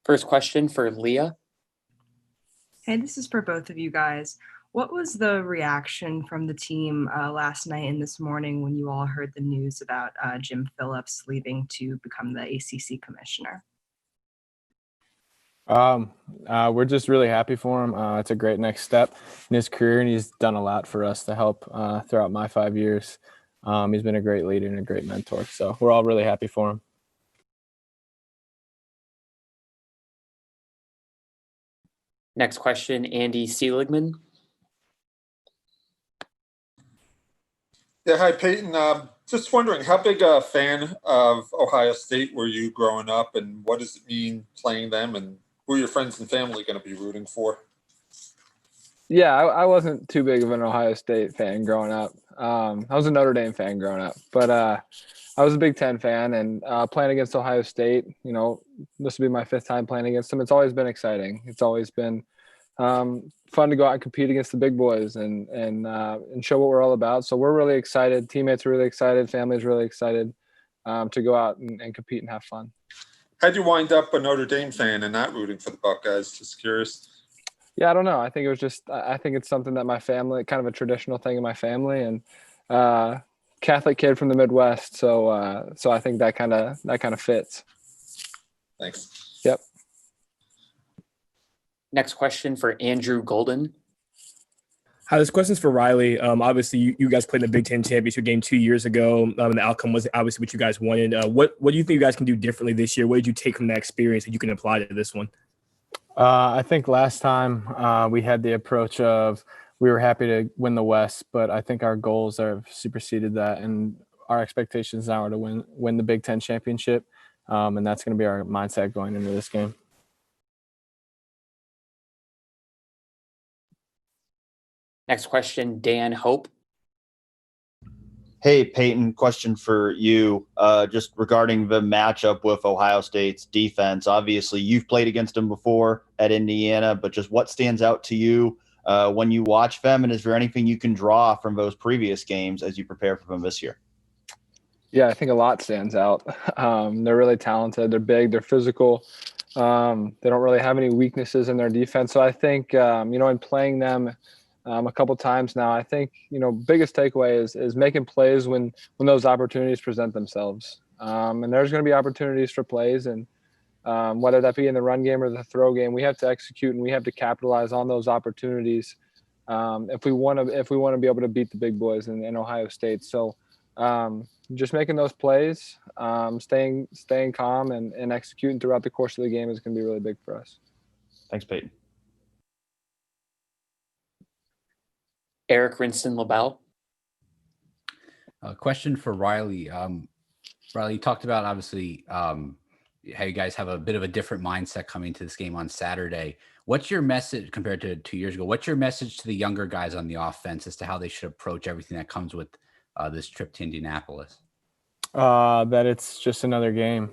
First question for Leah. Hey, this is for both of you guys. What was the reaction from the team last night and this morning when you all heard the news about Jim Phillips leaving to become the ACC commissioner? We're just really happy for him. It's a great next step in his career, and he's done a lot for us to help throughout my 5 years. He's been a great leader and a great mentor, so we're all really happy for him. Next question, Andy Seligman. Yeah, hi, Peyton. Just wondering, how big a fan of Ohio State were you growing up, and what does it mean playing them, and who are your friends and family going to be rooting for? Yeah, I wasn't too big of an Ohio State fan growing up. I was a Notre Dame fan growing up, but I was a Big Ten fan, and playing against Ohio State, this will be my 5th time playing against them. It's always been exciting. It's always been fun to go out and compete against the big boys and show what we're all about. So we're really excited. Teammates are really excited. Family's really excited to go out and compete and have fun. How'd you wind up a Notre Dame fan and not rooting for the Buckeyes? Just curious. Yeah, I don't know. I think it's something that my family, kind of a traditional thing in my family, and Catholic kid from the Midwest. So I think that kind of fits. Thanks. Yep. Next question for Andrew Golden. Hi, this question's for Riley. Obviously, you guys played in the Big Ten Championship game 2 years ago, and the outcome was obviously what you guys wanted. What do you think you guys can do differently this year? What did you take from that experience that you can apply to this one? I think last time we had the approach of we were happy to win the West, but I think our goals have superseded that, and our expectations now are to win the Big Ten Championship, and that's going to be our mindset going into this game. Next question, Dan Hope. Hey, Peyton, question for you just regarding the matchup with Ohio State's defense. Obviously, you've played against them before at Indiana, but just what stands out to you when you watch them, and is there anything you can draw from those previous games as you prepare for them this year? Yeah, I think a lot stands out. They're really talented. They're big. They're physical. They don't really have any weaknesses in their defense. So I think, in playing them a couple times now, I think, biggest takeaway is making plays when those opportunities present themselves. And there's going to be opportunities for plays, and whether that be in the run game or the throw game, we have to execute and we have to capitalize on those opportunities if we want to be able to beat the big boys in Ohio State. So just making those plays, staying calm and executing throughout the course of the game is going to be really big for us. Thanks, Peyton. Eric Rinston-LaBelle. A question for Riley. Riley, you talked about obviously how you guys have a bit of a different mindset coming to this game on Saturday. What's your message compared to 2 years ago? What's your message to the younger guys on the offense as to how they should approach everything that comes with this trip to Indianapolis? That it's just another game.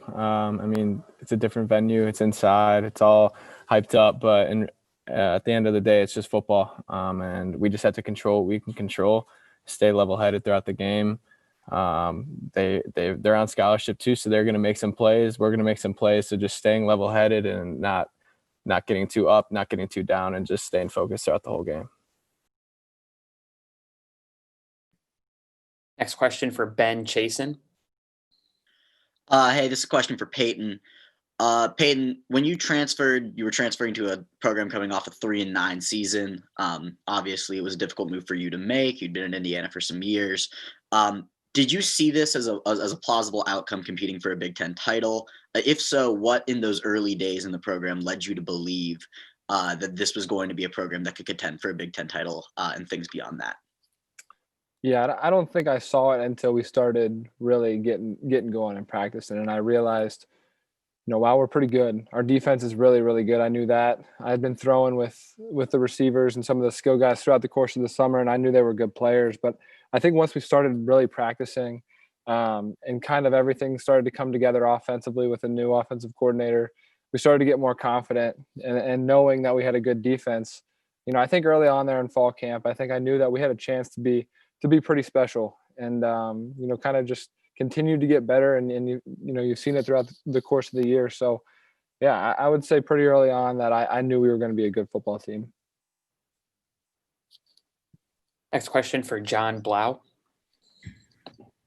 It's a different venue. It's inside. It's all hyped up, but at the end of the day, it's just football, and we just have to control what we can control, stay level-headed throughout the game. They're on scholarship too, so they're going to make some plays. We're going to make some plays, so just staying level-headed and not getting too up, not getting too down, and just staying focused throughout the whole game. Next question for Ben Chasen. Hey, this is a question for Peyton. Peyton, when you were transferring to a program coming off a 3-9 season. Obviously, it was a difficult move for you to make. You'd been in Indiana for some years. Did you see this as a plausible outcome competing for a Big Ten title? If so, what in those early days in the program led you to believe that this was going to be a program that could contend for a Big Ten title and things beyond that? Yeah, I don't think I saw it until we started really getting going and practicing, and I realized, wow, we're pretty good. Our defense is really, really good. I knew that. I had been throwing with the receivers and some of the skill guys throughout the course of the summer, and I knew they were good players. But I think once we started really practicing and kind of everything started to come together offensively with a new offensive coordinator, we started to get more confident and knowing that we had a good defense. I think early on there in fall camp, I think I knew that we had a chance to be pretty special and, kind of just continue to get better. And you've seen it throughout the course of the year. So yeah, I would say pretty early on that I knew we were going to be a good football team. Next question for John Blau.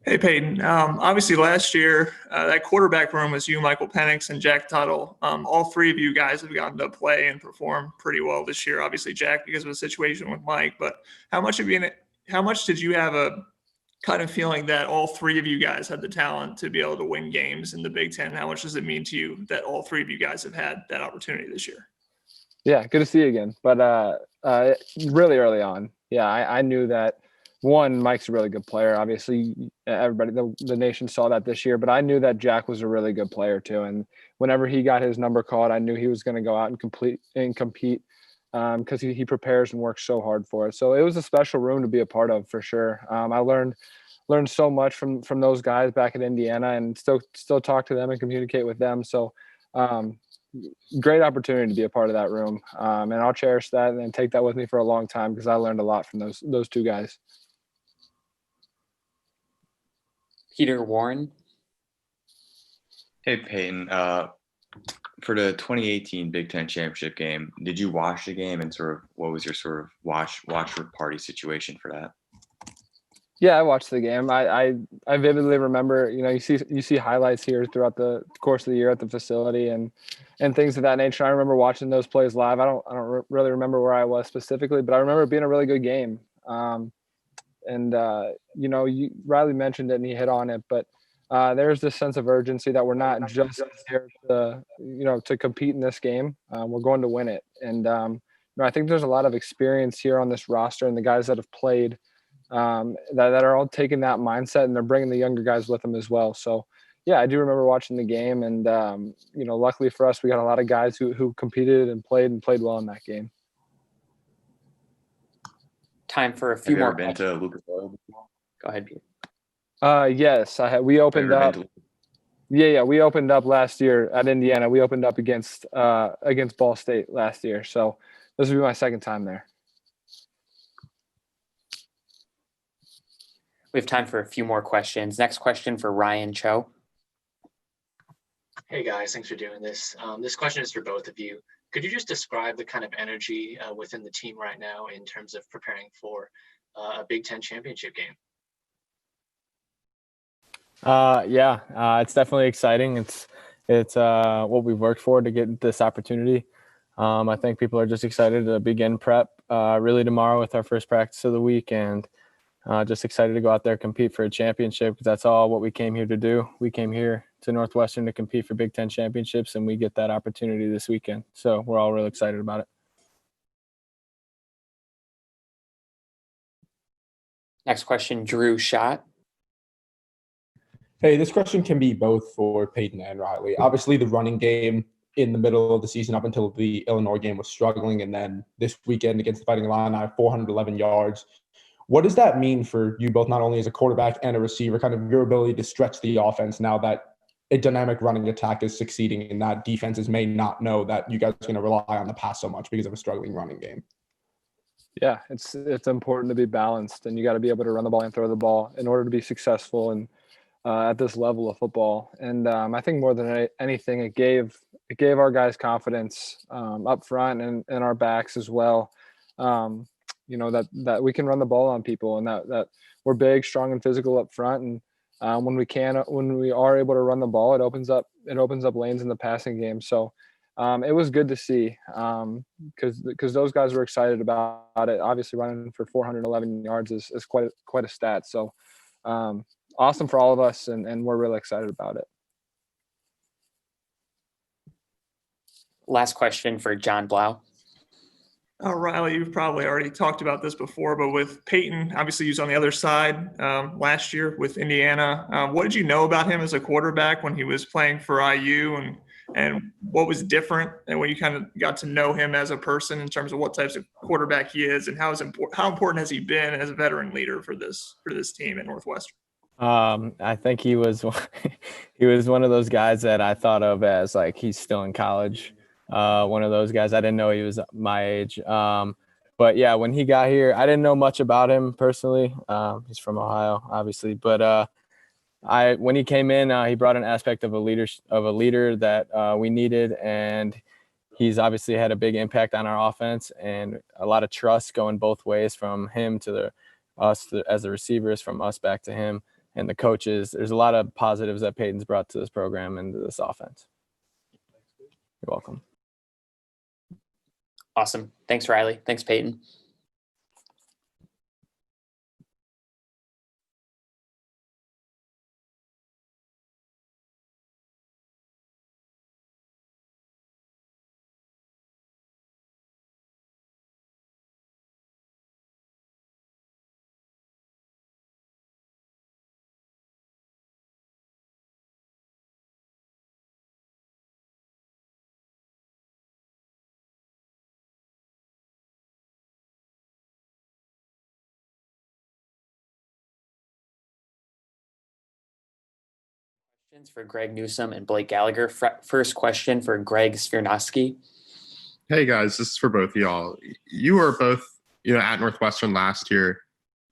Hey, Peyton. Obviously, last year, that quarterback room was you, Michael Penix, and Jack Tuttle. All three of you guys have gotten to play and perform pretty well this year. Obviously, Jack, because of the situation with Mike. But how much did you have a kind of feeling that all three of you guys had the talent to be able to win games in the Big Ten? How much does it mean to you that all three of you guys have had that opportunity this year? Yeah, good to see you again. But really early on, yeah, I knew that. One, Mike's a really good player. Obviously, everybody, the nation saw that this year. But I knew that Jack was a really good player too. And whenever he got his number called, I knew he was going to go out and compete because he prepares and works so hard for it. So it was a special room to be a part of for sure. I learned so much from those guys back at Indiana, and still talk to them and communicate with them. So great opportunity to be a part of that room, and I'll cherish that and take that with me for a long time because I learned a lot from those two guys. Peter Warren. Hey, Peyton. For the 2018 Big Ten Championship game, did you watch the game, and sort of what was your sort of watch party situation for that? Yeah, I watched the game. I vividly remember, you see highlights here throughout the course of the year at the facility and things of that nature. I remember watching those plays live. I don't really remember where I was specifically, but I remember it being a really good game. Riley mentioned it and he hit on it, but there's this sense of urgency that we're not just here to compete in this game. We're going to win it. And I think there's a lot of experience here on this roster and the guys that have played that are all taking that mindset, and they're bringing the younger guys with them as well. So yeah, I do remember watching the game, and luckily for us, we got a lot of guys who competed and played well in that game. Time for a few more. Have you ever been to Lucas Oil before? Go ahead, Peter. Yes, I had. We opened up. Yeah, we opened up last year at Indiana. We opened up against Ball State last year, so this will be my second time there. We have time for a few more questions. Next question for Ryan Cho. Hey guys, thanks for doing this. This question is for both of you. Could you just describe the kind of energy within the team right now in terms of preparing for a Big Ten championship game? It's definitely exciting. It's what we've worked for to get this opportunity. I think people are just excited to begin prep really tomorrow with our first practice of the week, and just excited to go out there, compete for a championship, because that's all what we came here to do. We came here to Northwestern to compete for Big Ten championships, and we get that opportunity this weekend. So we're all really excited about it. Next question, Drew Schott. Hey, this question can be both for Peyton and Riley. Obviously, the running game in the middle of the season up until the Illinois game was struggling, and then this weekend against the Fighting Illini, 411 yards. What does that mean for you both, not only as a quarterback and a receiver, kind of your ability to stretch the offense now that a dynamic running attack is succeeding and that defenses may not know that you guys are going to rely on the pass so much because of a struggling running game? Yeah, it's important to be balanced, and you got to be able to run the ball and throw the ball in order to be successful and at this level of football. And I think more than anything, it gave our guys confidence up front and our backs as well. That we can run the ball on people, and that we're big, strong, and physical up front. And when we are able to run the ball, it opens up lanes in the passing game. So it was good to see because those guys were excited about it. Obviously, running for 411 yards is quite a stat. So awesome for all of us, and we're really excited about it. Last question for John Blau. Riley, you've probably already talked about this before, but with Peyton, obviously he was on the other side last year with Indiana. What did you know about him as a quarterback when he was playing for IU, and what was different, and when you kind of got to know him as a person in terms of what types of quarterback he is, and how important has he been as a veteran leader for this team at Northwestern? I think he was one of those guys that I thought of as like he's still in college. One of those guys. I didn't know he was my age. But yeah, when he got here, I didn't know much about him personally. He's from Ohio, obviously. But when he came in, he brought an aspect of a leader that we needed, and he's obviously had a big impact on our offense and a lot of trust going both ways from him to us as the receivers, from us back to him and the coaches. There's a lot of positives that Peyton's brought to this program and to this offense. You're welcome. Awesome. Thanks, Riley. Thanks, Peyton. Questions for Greg Newsome and Blake Gallagher. First question for Greg Svirnoski. Hey guys, this is for both of y'all. You were both, at Northwestern last year,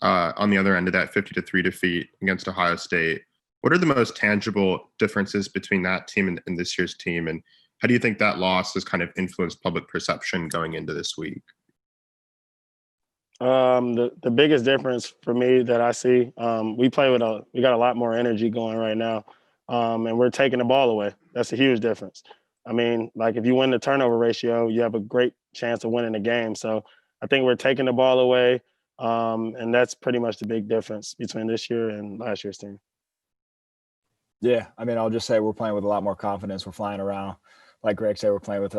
on the other end of that 50-3 defeat against Ohio State. What are the most tangible differences between that team and this year's team? And how do you think that loss has kind of influenced public perception going into this week? The biggest difference for me that I see, we got a lot more energy going right now, and we're taking the ball away. That's a huge difference. I mean, like if you win the turnover ratio, you have a great chance of winning the game. So I think we're taking the ball away, and that's pretty much the big difference between this year and last year's team. Yeah, I mean, I'll just say we're playing with a lot more confidence. We're flying around. Like Greg said, we're playing with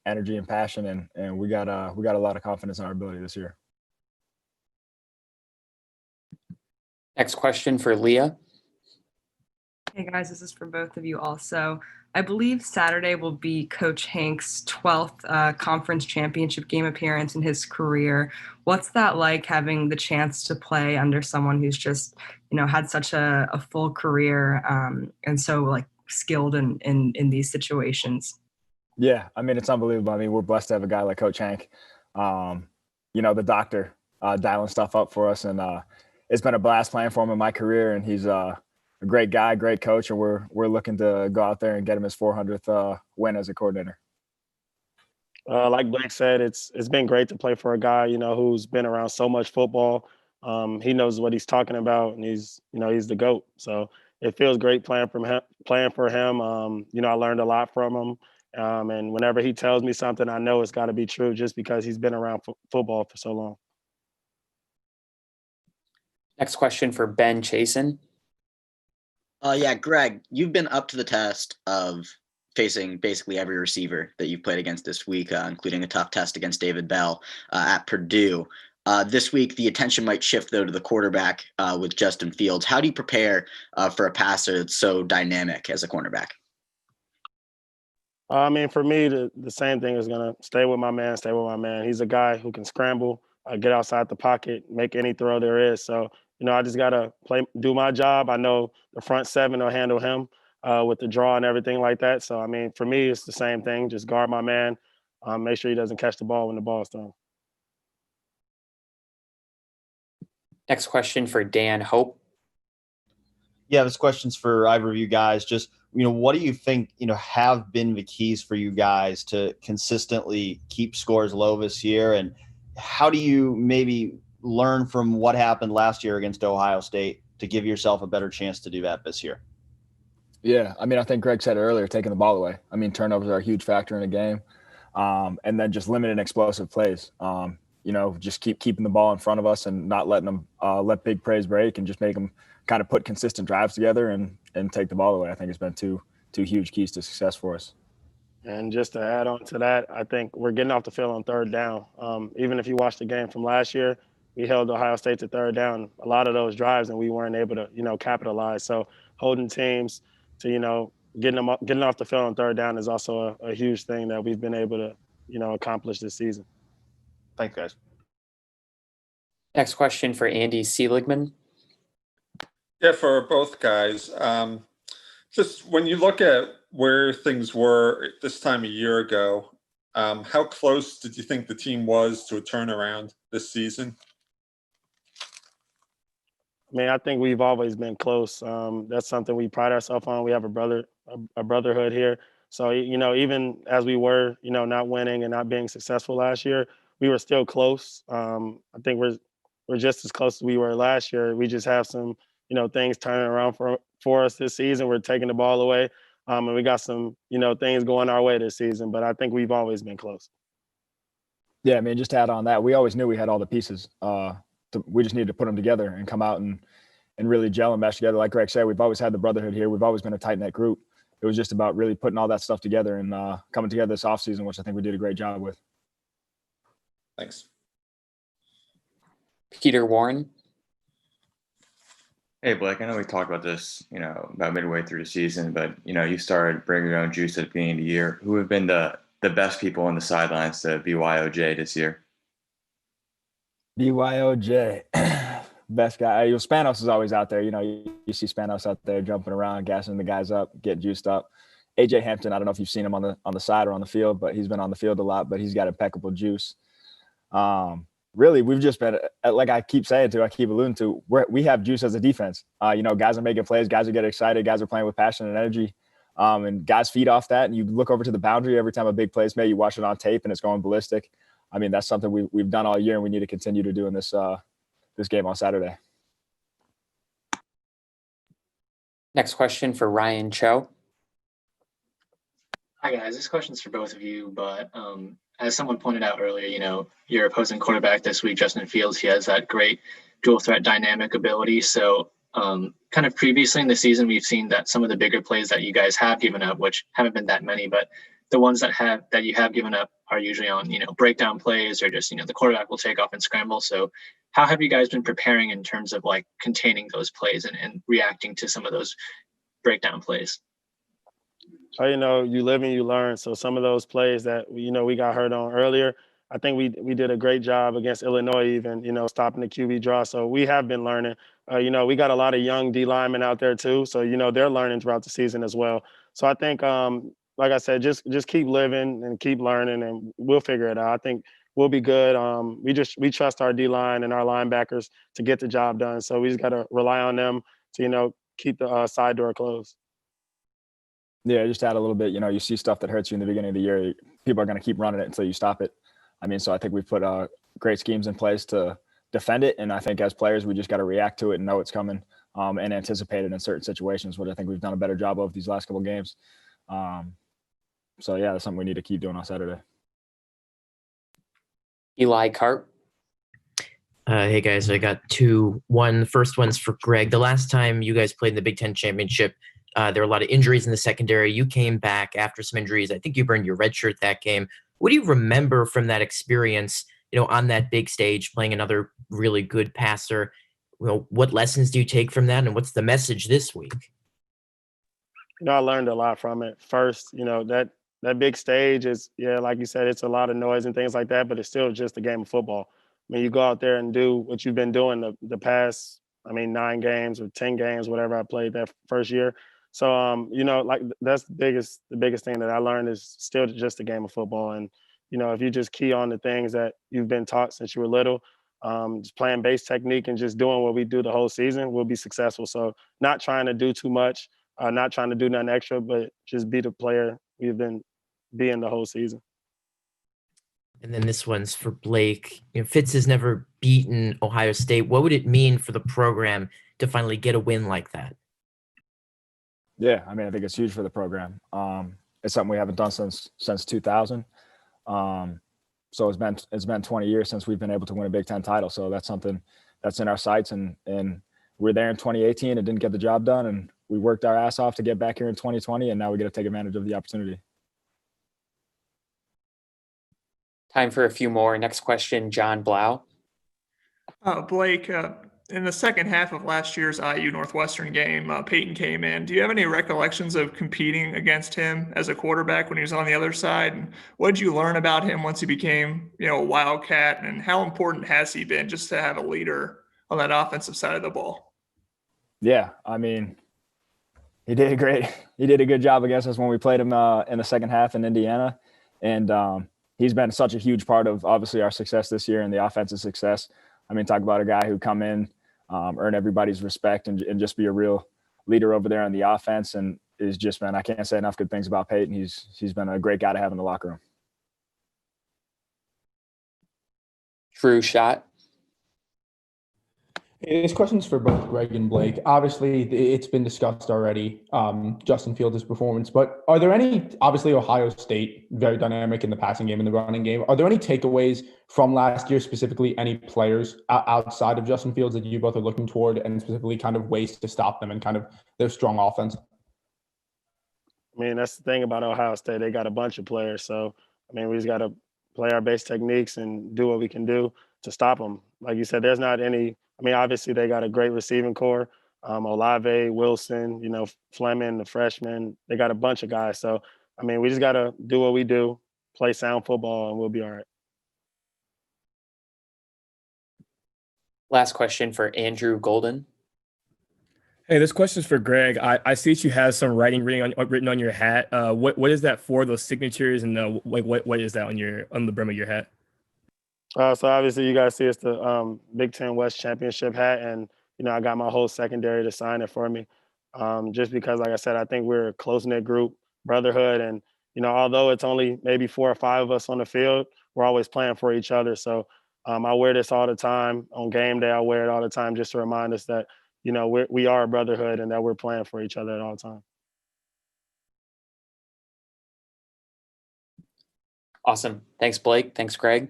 energy and passion, and we got a lot of confidence in our ability this year. Next question for Leah. Hey guys, this is for both of you also. I believe Saturday will be Coach Hank's 12th conference championship game appearance in his career. What's that like, having the chance to play under someone who's just, had such a full career and so like skilled in these situations? Yeah, I mean, it's unbelievable. I mean, we're blessed to have a guy like Coach Hank, the doctor, dialing stuff up for us. And it's been a blast playing for him in my career. And he's a great guy, great coach. And we're looking to go out there and get him his 400th win as a coordinator. Like Blake said, it's been great to play for a guy, who's been around so much football. He knows what he's talking about, and he's the GOAT. So it feels great playing for him. I learned a lot from him. And whenever he tells me something, I know it's got to be true just because he's been around football for so long. Next question for Ben Chasen. Yeah, Greg, you've been up to the test of facing basically every receiver that you've played against this week, including a tough test against David Bell at Purdue. This week, the attention might shift, though, to the quarterback with Justin Fields. How do you prepare for a passer that's so dynamic as a cornerback? I mean, for me, the same thing is going to stay with my man. He's a guy who can scramble, get outside the pocket, make any throw there is. So, I just got to do my job. I know the front seven will handle him with the draw and everything like that. So, I mean, for me, it's the same thing. Just guard my man, make sure he doesn't catch the ball when the ball's thrown. Next question for Dan Hope. Yeah, this question's for either of you guys. Just, what do you think, have been the keys for you guys to consistently keep scores low this year? And how do you maybe learn from what happened last year against Ohio State to give yourself a better chance to do that this year? Yeah, I mean, I think Greg said earlier, taking the ball away. I mean, turnovers are a huge factor in a game. And then just limited explosive plays. Just keeping the ball in front of us and not letting them let big plays break, and just make them kind of put consistent drives together and take the ball away. I think it's been two huge keys to success for us. And just to add on to that, I think we're getting off the field on third down. Even if you watch the game from last year, we held Ohio State to third down a lot of those drives, and we weren't able to, capitalize. So holding teams to, getting off the field on third down is also a huge thing that we've been able to, accomplish this season. Thanks, guys. Next question for Andy Seligman. Yeah, for both guys. Just when you look at where things were this time a year ago, how close did you think the team was to a turnaround this season? mean, I think we've always been close. That's something we pride ourselves on. We have a brotherhood here. So, even as we were, not winning and not being successful last year, we were still close. I think we're just as close as we were last year. We just have some, things turning around for us this season. We're taking the ball away, and we got some, things going our way this season. But I think we've always been close. Yeah, I mean, just to add on that, we always knew we had all the pieces. We just needed to put them together and come out and really gel and mesh together. Like Greg said, we've always had the brotherhood here. We've always been a tight-knit group. It was just about really putting all that stuff together and coming together this offseason, which I think we did a great job with. Thanks. Peter Warren. Hey, Blake, I know we talked about this, about midway through the season, but, you started bringing your own juice at the beginning of the year. Who have been the best people on the sidelines to BYOJ this year? BYOJ, best guy. Spanos is always out there. You see Spanos out there jumping around, gassing the guys up, getting juiced up. AJ Hampton, I don't know if you've seen him on the side or on the field, but he's been on the field a lot, but he's got impeccable juice. Really, we've just been, like I keep saying to, I keep alluding to, we have juice as a defense. Guys are making plays, guys are getting excited, guys are playing with passion and energy, and guys feed off that. And you look over to the boundary every time a big play is made, you watch it on tape and it's going ballistic. I mean, that's something we've done all year, and we need to continue to do in this game on Saturday. Next question for Ryan Cho. Hi guys, this question's for both of you, but as someone pointed out earlier, your opposing quarterback this week, Justin Fields, he has that great dual threat dynamic ability. So kind of previously in the season, we've seen that some of the bigger plays that you guys have given up, which haven't been that many, but the ones that you have given up are usually on, breakdown plays or just, the quarterback will take off and scramble. So how have you guys been preparing in terms of like containing those plays and reacting to some of those breakdown plays? You live and you learn. So some of those plays that, we got hurt on earlier, I think we did a great job against Illinois, even, stopping the QB draw. So we have been learning. We got a lot of young D linemen out there too. So, they're learning throughout the season as well. So I think, like I said, just keep living and keep learning, and we'll figure it out. I think we'll be good. We trust our D line and our linebackers to get the job done. So we just got to rely on them to, keep the side door closed. Yeah, just add a little bit, you see stuff that hurts you in the beginning of the year, people are going to keep running it until you stop it. I mean, so I think we've put great schemes in place to defend it. And I think as players, we just got to react to it and know it's coming and anticipate it in certain situations, which I think we've done a better job of these last couple of games. So yeah, that's something we need to keep doing on Saturday. Eli Carp. Hey guys, I got two. The first one's for Greg. The last time you guys played in the Big Ten Championship, there were a lot of injuries in the secondary. You came back after some injuries. I think you burned your red shirt that game. What do you remember from that experience, on that big stage, playing another really good passer? What lessons do you take from that, and what's the message this week? I learned a lot from it. First, that big stage is, like you said, it's a lot of noise and things like that, but it's still just a game of football. I mean, you go out there and do what you've been doing the past, 9 games or 10 games, whatever I played that first year. So, like that's the biggest thing that I learned is still just a game of football. And, if you just key on the things that you've been taught since you were little, just playing base technique and just doing what we do the whole season, we'll be successful. So not trying to do too much, not trying to do nothing extra, but just be the player we've been being the whole season. And then this one's for Blake. Fitz has never beaten Ohio State. What would it mean for the program to finally get a win like that? Yeah, I think it's huge for the program. It's something we haven't done since 2000. So it's been 20 years since we've been able to win a Big Ten title. So that's something that's in our sights. And we're there in 2018 and didn't get the job done. And we worked our ass off to get back here in 2020. And now we get to take advantage of the opportunity. Time for a few more. Next question, John Blau. Blake, in the second half of last year's IU Northwestern game, Peyton came in. Do you have any recollections of competing against him as a quarterback when he was on the other side? And what did you learn about him once he became, a Wildcat? And how important has he been just to have a leader on that offensive side of the ball? Yeah, he did a good job against us when we played him in the second half in Indiana. And he's been such a huge part of obviously our success this year and the offensive success. Talk about a guy who come in earn everybody's respect and just be a real leader over there on the offense. And is just, man, I can't say enough good things about Peyton. He's been a great guy to have in the locker room. True shot. This question's for both Greg and Blake. Obviously, it's been discussed already, Justin Fields' performance, but are there any, obviously Ohio State, very dynamic in the passing game and the running game. Are there any takeaways from last year, specifically any players outside of Justin Fields that you both are looking toward, and specifically kind of ways to stop them and kind of their strong offense? I mean, that's the thing about Ohio State. They got a bunch of players. So, I mean, we just got to play our base techniques and do what we can do to stop them. Like you said, there's not any – I mean, obviously they got a great receiving core. Olave, Wilson, Fleming, the freshman. They got a bunch of guys. So, I mean, we just got to do what we do, play sound football, and we'll be all right. Last question for Andrew Golden. Hey, this question is for Greg. I see that you have some writing written on your hat. What is that for? Those signatures, and what is that on the brim of your hat? So obviously you guys see it's the Big Ten West Championship hat, and I got my whole secondary to sign it for me, just because, like I said, I think we're a close-knit group, brotherhood, and although it's only maybe 4 or 5 of us on the field, we're always playing for each other. So I wear this all the time. On game day, I wear it all the time just to remind us that we are a brotherhood and that we're playing for each other at all times. Awesome. Thanks, Blake. Thanks, Greg.